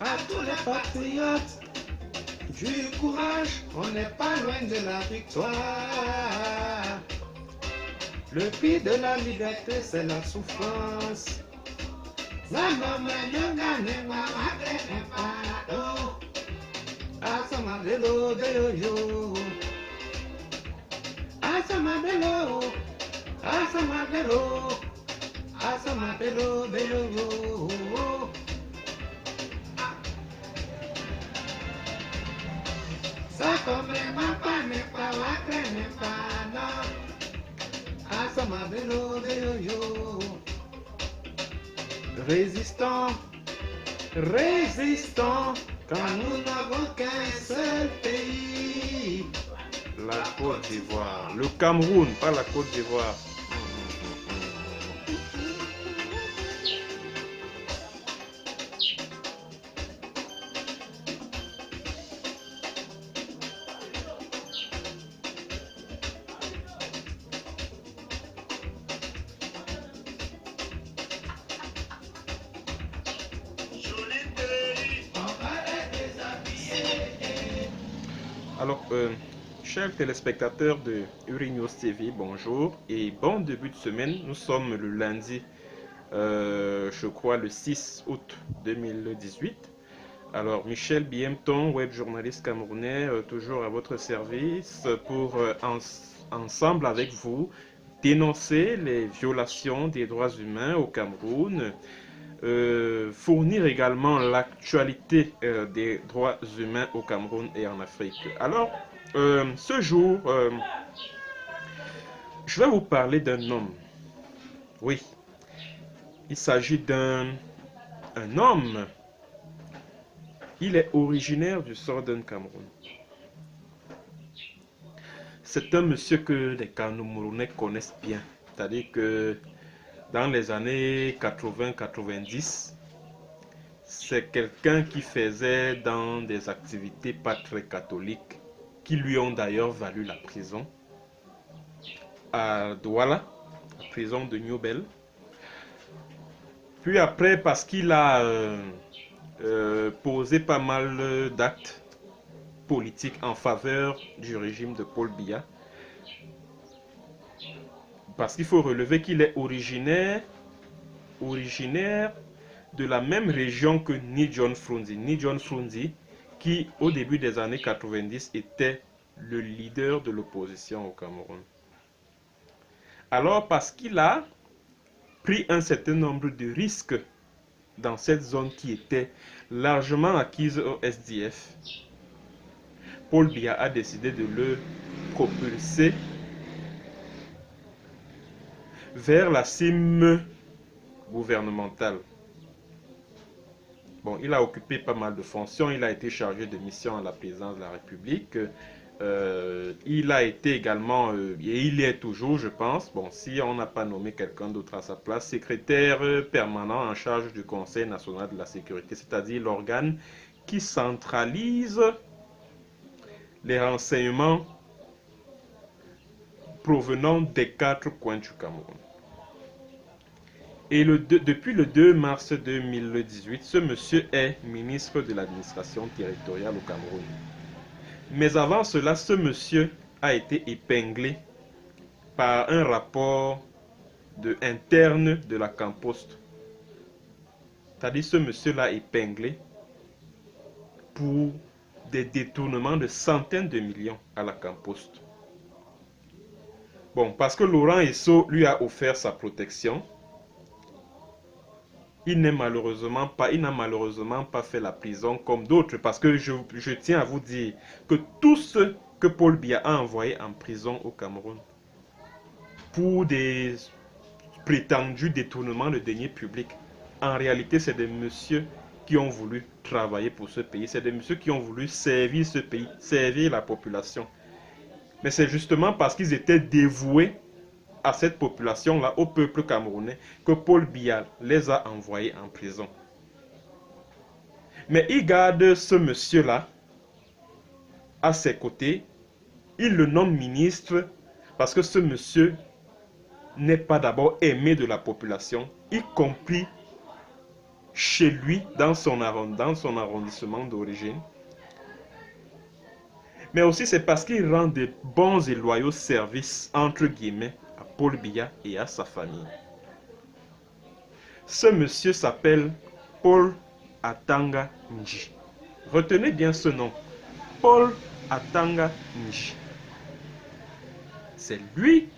À tous les patriotes du courage, on n'est pas loin de la victoire. Le prix de la liberté, c'est la souffrance. Résistons, résistons, car nous n'avons qu'un seul pays. La Côte d'Ivoire, le Cameroun, pas la Côte d'Ivoire. Alors, chers téléspectateurs de Urinews TV, bonjour et bon début de semaine. Nous sommes le lundi, je crois le 6 août 2018. Alors, Michel Biemton, web journaliste camerounais, toujours à votre service pour ensemble avec vous dénoncer les violations des droits humains au Cameroun. Fournir également l'actualité des droits humains au Cameroun et en Afrique. Alors, ce jour, je vais vous parler d'un homme. Oui, il s'agit d'un homme. Il est originaire du Southern Cameroun. C'est un monsieur que les Camerounais connaissent bien. C'est-à-dire que dans les années 80-90, c'est quelqu'un qui faisait dans des activités pas très catholiques, qui lui ont d'ailleurs valu la prison à Douala, la prison de New Bell. Puis après, parce qu'il a posé pas mal d'actes politiques en faveur du régime de Paul Biya, parce qu'il faut relever qu'il est originaire de la même région que Ni John Frunzi. Ni John Frunzi, qui au début des années 90 était le leader de l'opposition au Cameroun. Alors, parce qu'il a pris un certain nombre de risques dans cette zone qui était largement acquise au SDF, Paul Biya a décidé de le propulser vers la cime gouvernementale. Bon, il a occupé pas mal de fonctions, il a été chargé de mission à la présidence de la République. Il a été également, et il est toujours, je pense, bon, si on n'a pas nommé quelqu'un d'autre à sa place, secrétaire permanent en charge du Conseil national de la sécurité, c'est-à-dire l'organe qui centralise les renseignements provenant des 4 coins du Cameroun. Et depuis le 2 mars 2018, ce monsieur est ministre de l'administration territoriale au Cameroun. Mais avant cela, ce monsieur a été épinglé par un rapport interne de la Campost. C'est-à-dire ce monsieur-là épinglé pour des détournements de centaines de millions à la Campost. Bon, parce que Laurent Esso lui a offert sa protection, il n'a malheureusement pas fait la prison comme d'autres, parce que je tiens à vous dire que tous ceux que Paul Biya a envoyés en prison au Cameroun pour des prétendus détournements de deniers publics, en réalité c'est des messieurs qui ont voulu travailler pour ce pays, c'est des messieurs qui ont voulu servir ce pays, servir la population. Mais c'est justement parce qu'ils étaient dévoués à cette population-là, au peuple camerounais, que Paul Biya les a envoyés en prison. Mais il garde ce monsieur-là à ses côtés, il le nomme ministre, parce que ce monsieur n'est pas d'abord aimé de la population, y compris chez lui, dans son arrondissement d'origine. Mais aussi c'est parce qu'il rend de bons et loyaux services, entre guillemets, à Paul Biya et à sa famille. Ce monsieur s'appelle Paul Atanga Nji. Retenez bien ce nom. Paul Atanga Nji. C'est lui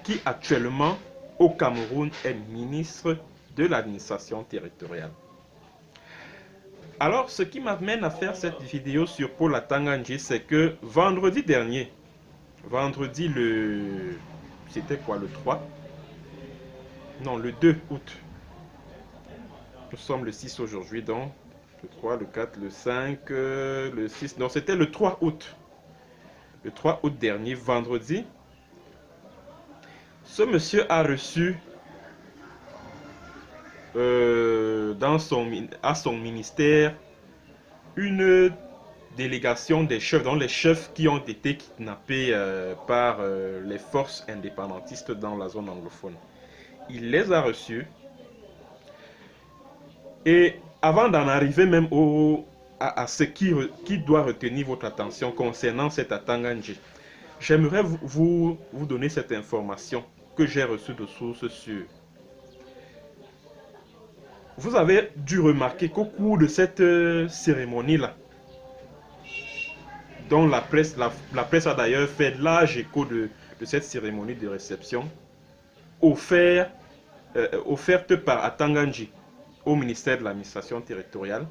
qui actuellement au Cameroun est ministre de l'administration territoriale. Alors, ce qui m'amène à faire cette vidéo sur Paul Atanga Nji, c'est que vendredi dernier, vendredi le... c'était quoi, le 3? Non, le 2 août. Nous sommes le 6 aujourd'hui, donc le 3, le 4, le 5, le 6. Non, c'était le 3 août. Le 3 août dernier, vendredi, ce monsieur a reçu à son ministère une délégation des chefs, dont les chefs qui ont été kidnappés par les forces indépendantistes dans la zone anglophone. Il les a reçus. Et avant d'en arriver même à ce qui doit retenir votre attention concernant cet Atanga Nji, j'aimerais vous donner cette information que j'ai reçue de sources sûres. Vous avez dû remarquer qu'au cours de cette cérémonie-là, dont la presse a d'ailleurs fait large écho de cette cérémonie de réception, offerte par Atanga Nji au ministère de l'administration territoriale,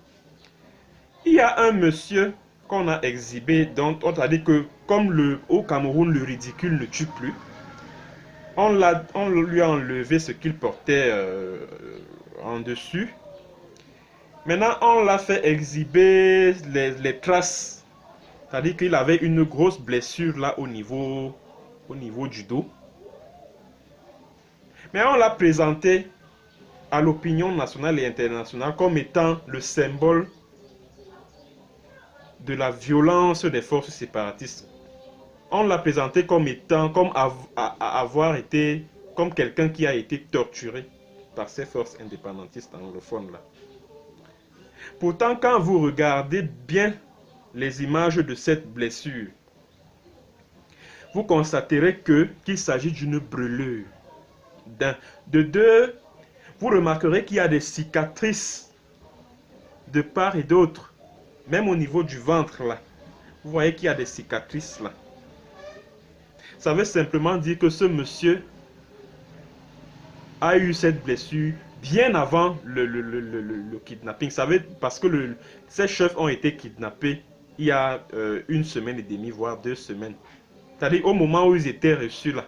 il y a un monsieur qu'on a exhibé, dont on a dit que comme au Cameroun le ridicule ne tue plus, on lui a enlevé ce qu'il portait en dessus. Maintenant, on l'a fait exhiber les traces. C'est-à-dire qu'il avait une grosse blessure là au niveau du dos. Mais on l'a présenté à l'opinion nationale et internationale comme étant le symbole de la violence des forces séparatistes. On l'a présenté comme étant, avoir été, comme quelqu'un qui a été torturé par ces forces indépendantistes anglophones là. Pourtant, quand vous regardez bien les images de cette blessure, vous constaterez qu'il s'agit d'une brûlure. De deux, vous remarquerez qu'il y a des cicatrices de part et d'autre, même au niveau du ventre là. Vous voyez qu'il y a des cicatrices là. Ça veut simplement dire que ce monsieur a eu cette blessure bien avant le kidnapping. Ça veut, parce que ces chefs ont été kidnappés il y a 1 semaine et demie, voire 2 semaines. C'est-à-dire au moment où ils étaient reçus là,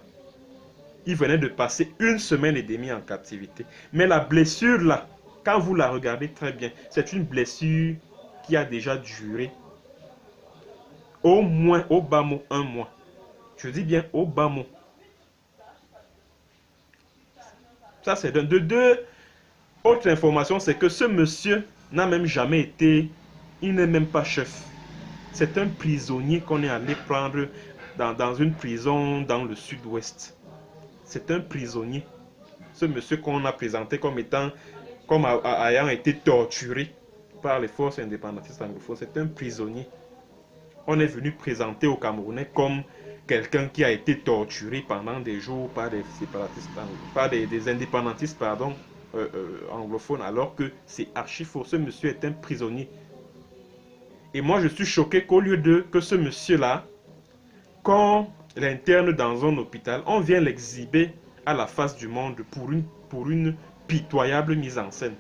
ils venaient de passer 1 semaine et demie en captivité. Mais la blessure là, quand vous la regardez très bien, c'est une blessure qui a déjà duré au moins, au bas mot, 1 mois. Je dis bien au bas mot. Ça c'est d'un. De deux, autre information, c'est que ce monsieur n'a même jamais été, il n'est même pas chef. C'est un prisonnier qu'on est allé prendre dans une prison dans le sud-ouest. C'est un prisonnier. Ce monsieur qu'on a présenté comme ayant été torturé par les forces indépendantistes anglophones, c'est un prisonnier. On est venu présenter aux Camerounais comme quelqu'un qui a été torturé pendant des jours par des séparatistes, par des indépendantistes, pardon, anglophones, alors que c'est archi faux. Ce monsieur est un prisonnier. Et moi, je suis choqué qu'au lieu que ce monsieur-là, quand l'interne dans un hôpital, on vient l'exhiber à la face du monde pour une pitoyable mise en scène.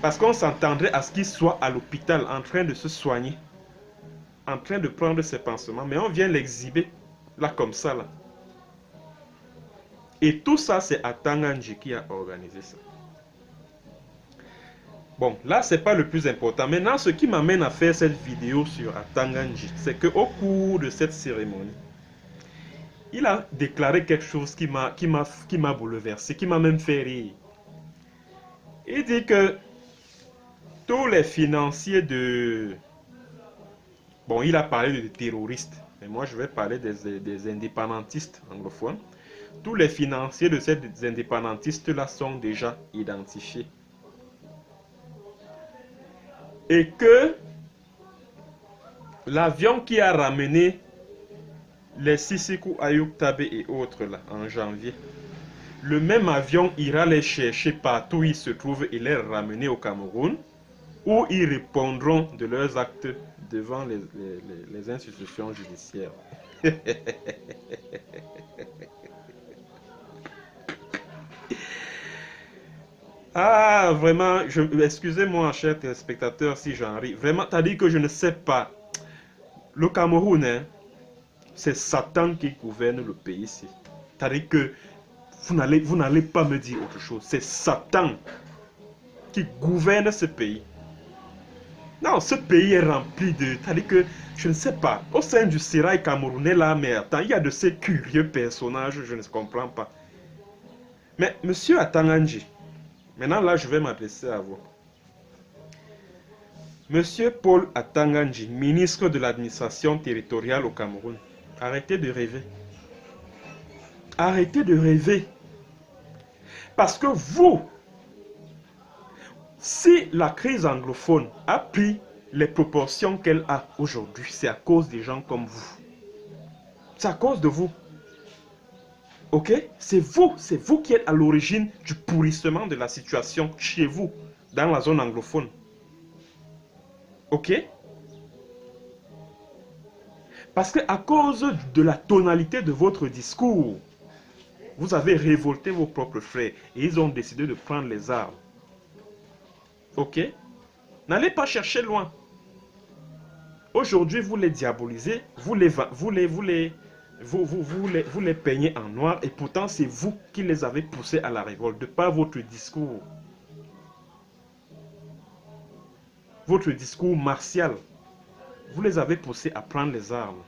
Parce qu'on s'entendrait à ce qu'il soit à l'hôpital en train de se soigner, en train de prendre ses pansements, mais on vient l'exhiber là comme ça là. Et tout ça, c'est Atanga Nji qui a organisé ça. Bon, là, c'est pas le plus important. Maintenant, ce qui m'amène à faire cette vidéo sur Atanga Nji, c'est qu'au cours de cette cérémonie, il a déclaré quelque chose qui m'a bouleversé, qui m'a même fait rire. Il dit que tous les financiers de... Bon, il a parlé de terroristes, mais moi je vais parler des indépendantistes anglophones. Tous les financiers de ces indépendantistes-là sont déjà identifiés. et que l'avion qui a ramené les Sisiku Ayuk Tabe et autres là, en janvier, le même avion ira les chercher partout où ils se trouvent et les ramener au Cameroun, où ils répondront de leurs actes devant les institutions judiciaires. Ah, vraiment, excusez-moi, chers téléspectateurs, si j'en ris. Vraiment, t'as dit que je ne sais pas. Le Cameroun, hein, c'est Satan qui gouverne le pays ici. T'as dit que vous n'allez pas me dire autre chose. C'est Satan qui gouverne ce pays. Non, ce pays est rempli de... T'as dit que, je ne sais pas, au sein du sérail camerounais là, mais attends, il y a de ces curieux personnages, je ne comprends pas. Mais, monsieur Atanganji, maintenant là, je vais m'adresser à vous. Monsieur Paul Atanganji, ministre de l'administration territoriale au Cameroun, arrêtez de rêver. Arrêtez de rêver. Parce que vous, si la crise anglophone a pris les proportions qu'elle a aujourd'hui, c'est à cause des gens comme vous. C'est à cause de vous. Ok? C'est vous qui êtes à l'origine du pourrissement de la situation chez vous, dans la zone anglophone. Ok? Parce que à cause de la tonalité de votre discours, vous avez révolté vos propres frères et ils ont décidé de prendre les armes. Ok? N'allez pas chercher loin. Aujourd'hui, vous les diabolisez, vous les peignez en noir et pourtant c'est vous qui les avez poussés à la révolte de par votre discours. Votre discours martial. Vous les avez poussés à prendre les armes.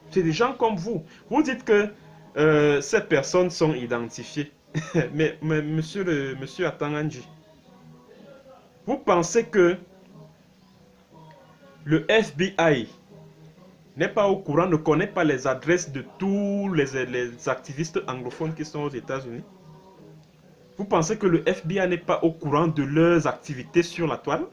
C'est des gens comme vous. Vous dites que ces personnes sont identifiées. mais monsieur Atanganji, vous pensez que le FBI n'est pas au courant, ne connaît pas les adresses de tous les activistes anglophones qui sont aux États-Unis? Vous pensez que le FBI n'est pas au courant de leurs activités sur la toile?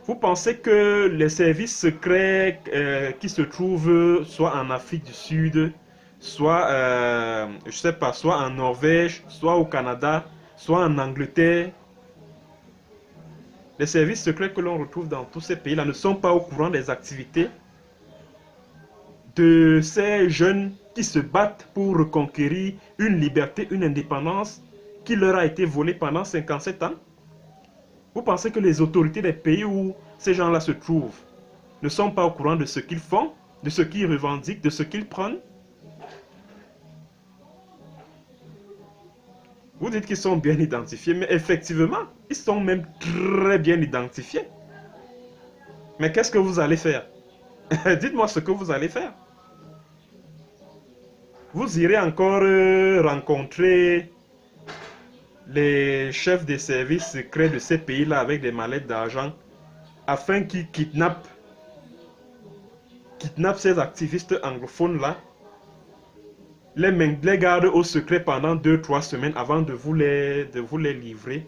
Vous pensez que les services secrets qui se trouvent soit en Afrique du Sud, soit, je sais pas, soit en Norvège, soit au Canada, soit en Angleterre, les services secrets que l'on retrouve dans tous ces pays-là ne sont pas au courant des activités de ces jeunes qui se battent pour reconquérir une liberté, une indépendance qui leur a été volée pendant 57 ans? Vous pensez que les autorités des pays où ces gens-là se trouvent ne sont pas au courant de ce qu'ils font, de ce qu'ils revendiquent, de ce qu'ils prennent? Vous dites qu'ils sont bien identifiés, mais effectivement, ils sont même très bien identifiés. Mais qu'est-ce que vous allez faire? Dites-moi ce que vous allez faire. Vous irez encore rencontrer les chefs des services secrets de ces pays-là avec des mallettes d'argent afin qu'ils kidnappent ces activistes anglophones-là, les gardent au secret pendant 2-3 semaines avant de vous les livrer.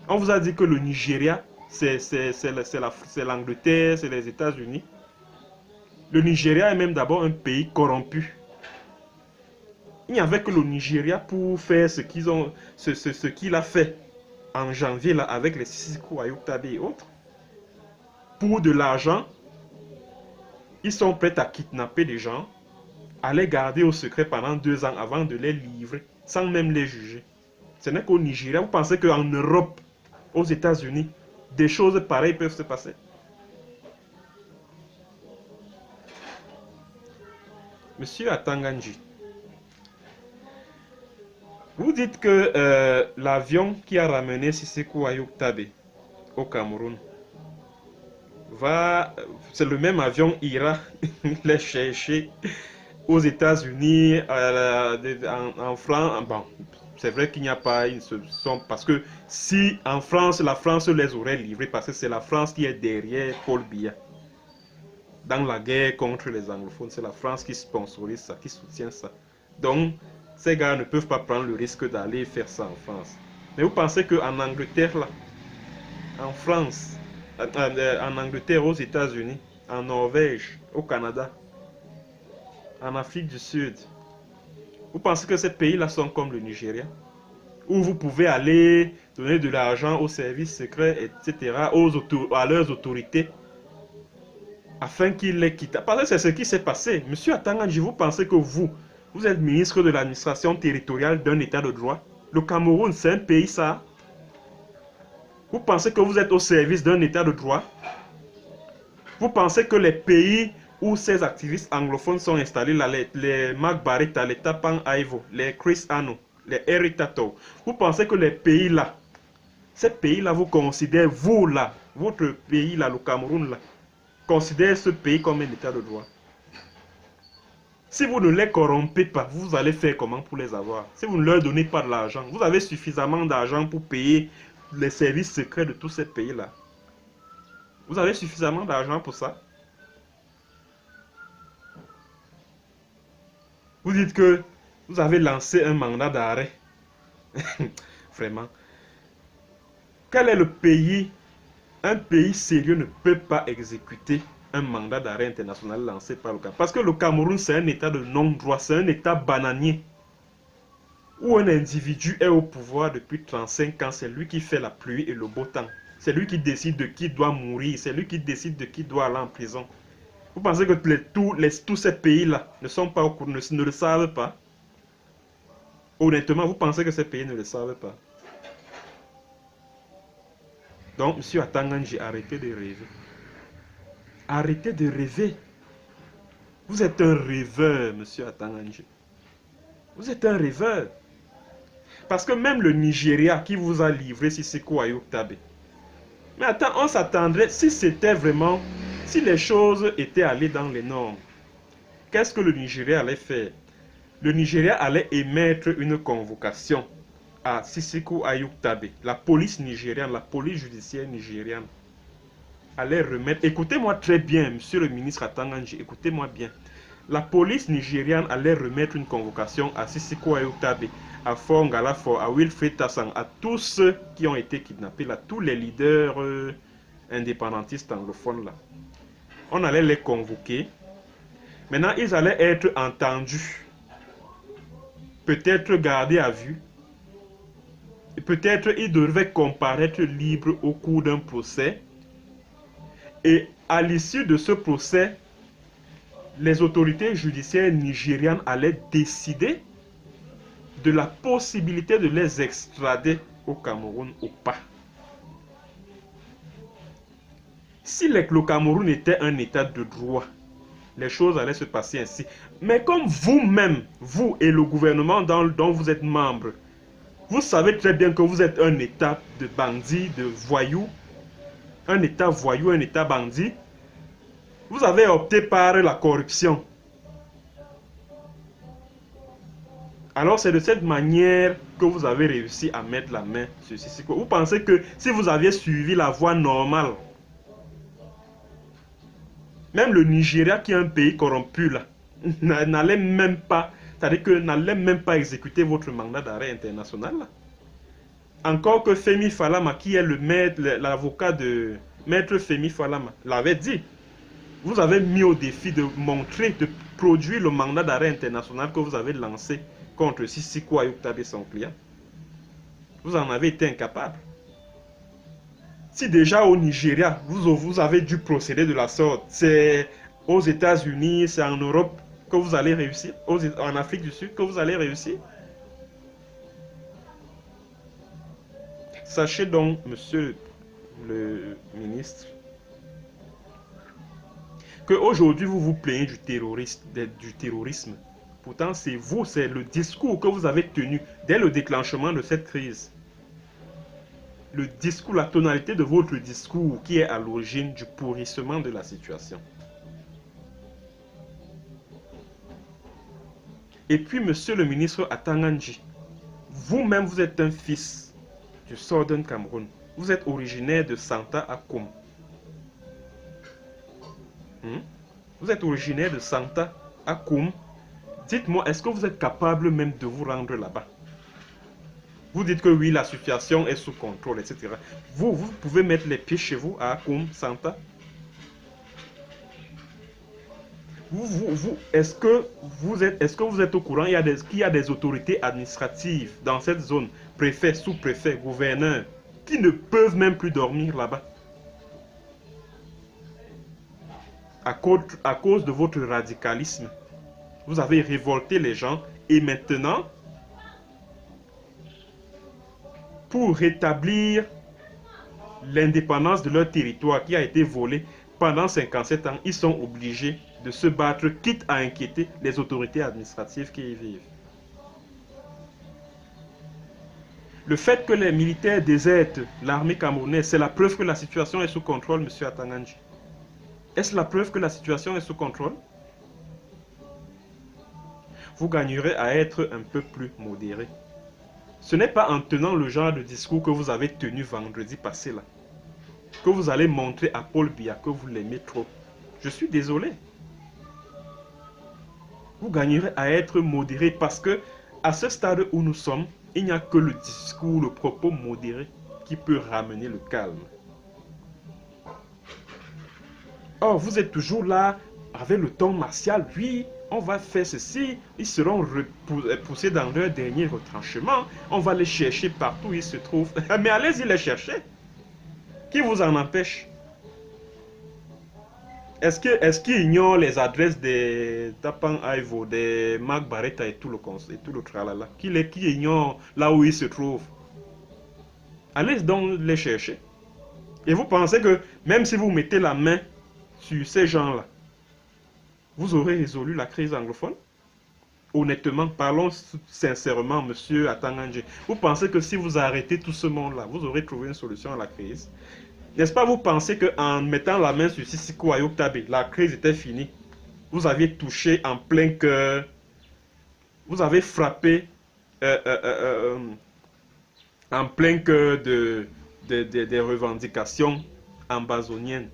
On vous a dit que le Nigeria, c'est l'Angleterre, c'est les États-Unis. Le Nigeria est même d'abord un pays corrompu. Il n'y avait que le Nigeria pour faire ce qu'il a fait en janvier là, avec les Sisiku Ayuk Tabe et autres. Pour de l'argent, ils sont prêts à kidnapper des gens, à les garder au secret pendant 2 ans avant de les livrer, sans même les juger. Ce n'est qu'au Nigeria. Vous pensez qu'en Europe, aux États-Unis, des choses pareilles peuvent se passer? Monsieur Atanganji, vous dites que l'avion qui a ramené Sisiku Ayuk Tabe au Cameroun c'est le même avion ira les chercher aux États-Unis, en France. Bon, c'est vrai qu'il n'y a pas une solution parce que si en France, la France les aurait livrés parce que c'est la France qui est derrière Paul Biya. Dans la guerre contre les anglophones, c'est la France qui sponsorise ça, qui soutient ça. Donc, ces gars ne peuvent pas prendre le risque d'aller faire ça en France. Mais vous pensez qu'en Angleterre, là, en France, en Angleterre, aux États-Unis, en Norvège, au Canada, en Afrique du Sud, vous pensez que ces pays-là sont comme le Nigeria, où vous pouvez aller donner de l'argent aux services secrets, etc., à leurs autorités, afin qu'ils les quittent. Parce que c'est ce qui s'est passé. Monsieur Atanganji, vous pensez que vous êtes ministre de l'administration territoriale d'un État de droit? Le Cameroun, c'est un pays, ça? Vous pensez que vous êtes au service d'un État de droit? Vous pensez que les pays où ces activistes anglophones sont installés, là, les Mark Barretta, les Tapang Aivo, les Chris Ano, les Eric Tato, vous pensez que les pays-là, ces pays-là, vous considérez, vous là, votre pays là, le Cameroun là, considérez ce pays comme un État de droit? Si vous ne les corrompez pas, vous allez faire comment pour les avoir? Si vous ne leur donnez pas de l'argent, vous avez suffisamment d'argent pour payer les services secrets de tous ces pays-là. Vous avez suffisamment d'argent pour ça? Vous dites que vous avez lancé un mandat d'arrêt. Vraiment. Quel est le pays? Un pays sérieux ne peut pas exécuter un mandat d'arrêt international lancé par le Cameroun. Parce que le Cameroun, c'est un état de non-droit, c'est un état bananier. Où un individu est au pouvoir depuis 35 ans, c'est lui qui fait la pluie et le beau temps. C'est lui qui décide de qui doit mourir, c'est lui qui décide de qui doit aller en prison. Vous pensez que tous ces pays-là ne sont pas au courant, ne le savent pas? Honnêtement, vous pensez que ces pays ne le savent pas? Donc, monsieur Atanganji, arrêtez de rêver. Arrêtez de rêver. Vous êtes un rêveur, monsieur Atanganji. Vous êtes un rêveur. Parce que même le Nigeria qui vous a livré Siseko Ayoktabe. Mais attends, on s'attendrait, si c'était vraiment, si les choses étaient allées dans les normes, qu'est-ce que le Nigeria allait faire? Le Nigeria allait émettre une convocation à Siseko Ayoktabe. La police nigériane, la police judiciaire nigériane allait remettre... Écoutez-moi très bien, monsieur le ministre Atanganji, écoutez-moi bien. La police nigériane allait remettre une convocation à Siseko Ayoktabe, à Fongalafo, à Wilfred Tassang, à tous ceux qui ont été kidnappés, là, tous les leaders indépendantistes anglophones là. On allait les convoquer. Maintenant, ils allaient être entendus. Peut-être gardés à vue. Peut-être ils devaient comparaître libres au cours d'un procès. Et à l'issue de ce procès, les autorités judiciaires nigérianes allaient décider de la possibilité de les extrader au Cameroun ou pas. Si le Cameroun était un état de droit, les choses allaient se passer ainsi. Mais comme vous-même, vous et le gouvernement dont vous êtes membre, vous savez très bien que vous êtes un état de bandits, de voyous, un état voyou, un état bandit, vous avez opté par la corruption. Alors c'est de cette manière que vous avez réussi à mettre la main sur Siseko. Vous pensez que si vous aviez suivi la voie normale, même le Nigeria qui est un pays corrompu là, n'allait même pas, c'est-à-dire que n'allait même pas exécuter votre mandat d'arrêt international là. Encore que Femi Falama, qui est l'avocat de Maître Femi Falama, l'avait dit. Vous avez mis au défi de montrer, de produire le mandat d'arrêt international que vous avez lancé contre Siseko Ayoktabe et son client. Vous en avez été incapable. Si déjà au Nigeria, vous avez dû procéder de la sorte, c'est aux États-Unis, c'est en Europe que vous allez réussir, en Afrique du Sud que vous allez réussir. Sachez donc, monsieur le ministre, qu'aujourd'hui vous vous plaignez du terrorisme. Pourtant, c'est vous, c'est le discours que vous avez tenu dès le déclenchement de cette crise. Le discours, la tonalité de votre discours qui est à l'origine du pourrissement de la situation. Et puis, monsieur le ministre Atanganji, vous-même, vous êtes un fils du Southern Cameroun. Vous êtes originaire de Santa Akoum. Vous êtes originaire de Santa Akoum. Dites-moi, est-ce que vous êtes capable même de vous rendre là-bas? Vous dites que oui, la situation est sous contrôle, etc. Vous pouvez mettre les pieds chez vous à Akoum Santa. Est-ce que vous êtes au courant qu'il y a des autorités administratives dans cette zone, préfets, sous-préfets, gouverneurs, qui ne peuvent même plus dormir là-bas à cause de votre radicalisme. Vous avez révolté les gens et maintenant, pour rétablir l'indépendance de leur territoire qui a été volé pendant 57 ans, ils sont obligés de se battre, quitte à inquiéter les autorités administratives qui y vivent. Le fait que les militaires désertent l'armée camerounaise, c'est la preuve que la situation est sous contrôle, M. Atanganji. Est-ce la preuve que la situation est sous contrôle? Vous gagnerez à être un peu plus modéré. Ce n'est pas en tenant le genre de discours que vous avez tenu vendredi passé là, que vous allez montrer à Paul Biya que vous l'aimez trop. Je suis désolé. Vous gagnerez à être modéré parce que à ce stade où nous sommes, il n'y a que le discours, le propos modéré qui peut ramener le calme. Or, vous êtes toujours là avec le ton martial. Oui, on va faire ceci. Ils seront poussés dans leur dernier retranchement. On va les chercher partout où ils se trouvent. Mais allez-y les chercher. Qui vous en empêche? Est-ce qu'ils ignorent les adresses des Tapan Aivo, des Marc Barretta et tout le tralala? Qui ignore là où ils se trouvent? Allez donc les chercher. Et vous pensez que même si vous mettez la main sur ces gens-là, vous aurez résolu la crise anglophone? Honnêtement, parlons sincèrement, monsieur Atanganji. Vous pensez que si vous arrêtez tout ce monde-là, vous aurez trouvé une solution à la crise? N'est-ce pas, vous pensez qu'en mettant la main sur Sissoko Ayoktabe, la crise était finie? Vous aviez touché en plein cœur, vous avez frappé en plein cœur des revendications ambazoniennes.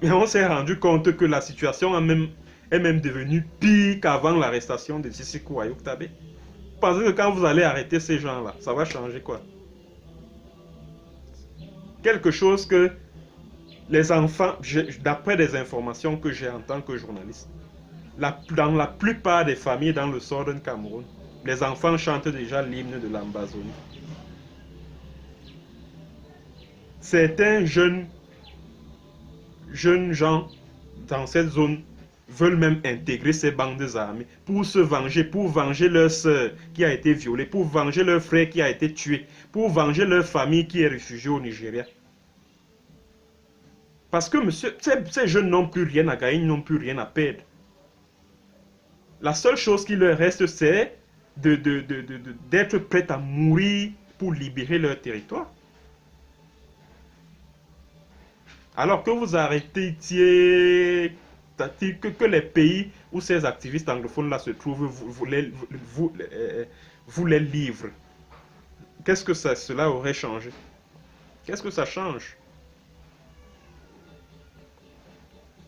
Mais on s'est rendu compte que la situation est même devenue pire qu'avant l'arrestation de Sissoko Ayoktabe. Vous pensez que quand vous allez arrêter ces gens-là, ça va changer quoi? Quelque chose que les enfants, d'après des informations que j'ai en tant que journaliste, dans la plupart des familles dans le Southern Cameroun, les enfants chantent déjà l'hymne de l'Ambazonie. Certains jeunes gens dans cette zone veulent même intégrer ces bandes armées pour se venger, pour venger leur sœur qui a été violée, pour venger leur frère qui a été tué, pour venger leur famille qui est réfugiée au Nigeria. Parce que monsieur, ces jeunes n'ont plus rien à gagner, ils n'ont plus rien à perdre. La seule chose qui leur reste, c'est d'être prêts à mourir pour libérer leur territoire. Alors que vous arrêtez que les pays où ces activistes anglophones-là se trouvent, vous les livrent. Qu'est-ce que cela aurait changé? Qu'est-ce que ça change?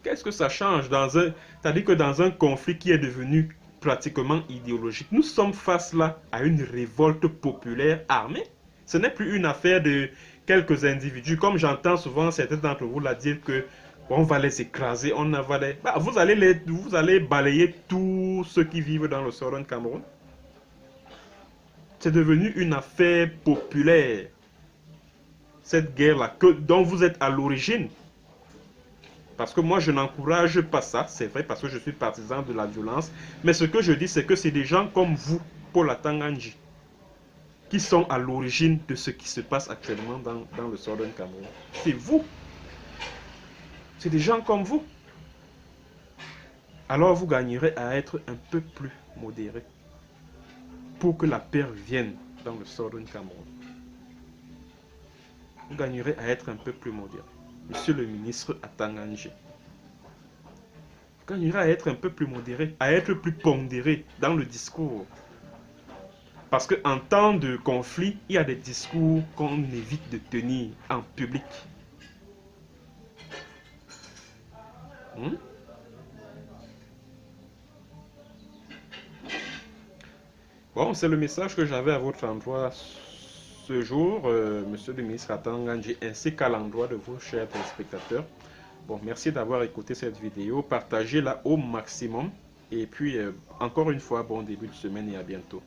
Qu'est-ce que ça change c'est-à-dire que dans un conflit qui est devenu pratiquement idéologique, nous sommes face là à une révolte populaire armée. Ce n'est plus une affaire de quelques individus, comme j'entends souvent certains d'entre vous la dire que on va les écraser, vous allez balayer tous ceux qui vivent dans le Southern Cameroun. C'est devenu une affaire populaire. Cette guerre-là, dont vous êtes à l'origine. Parce que moi, je n'encourage pas ça, c'est vrai, parce que je suis partisan de la violence. Mais ce que je dis, c'est que c'est des gens comme vous, Paul Atanganji, qui sont à l'origine de ce qui se passe actuellement dans le Southern Cameroun. C'est vous. C'est des gens comme vous. Alors vous gagnerez à être un peu plus modéré pour que la paix revienne dans le Southern Cameroun. Vous gagnerez à être un peu plus modéré. Monsieur le ministre Atanganji, vous gagnerez à être un peu plus modéré, à être plus pondéré dans le discours. Parce qu'en temps de conflit, il y a des discours qu'on évite de tenir en public. Bon, c'est le message que j'avais à votre endroit ce jour, monsieur le ministre Atangandji, ainsi qu'à l'endroit de vos chers téléspectateurs. Bon, merci d'avoir écouté cette vidéo. Partagez-la au maximum. Et puis, encore une fois, bon début de semaine et à bientôt.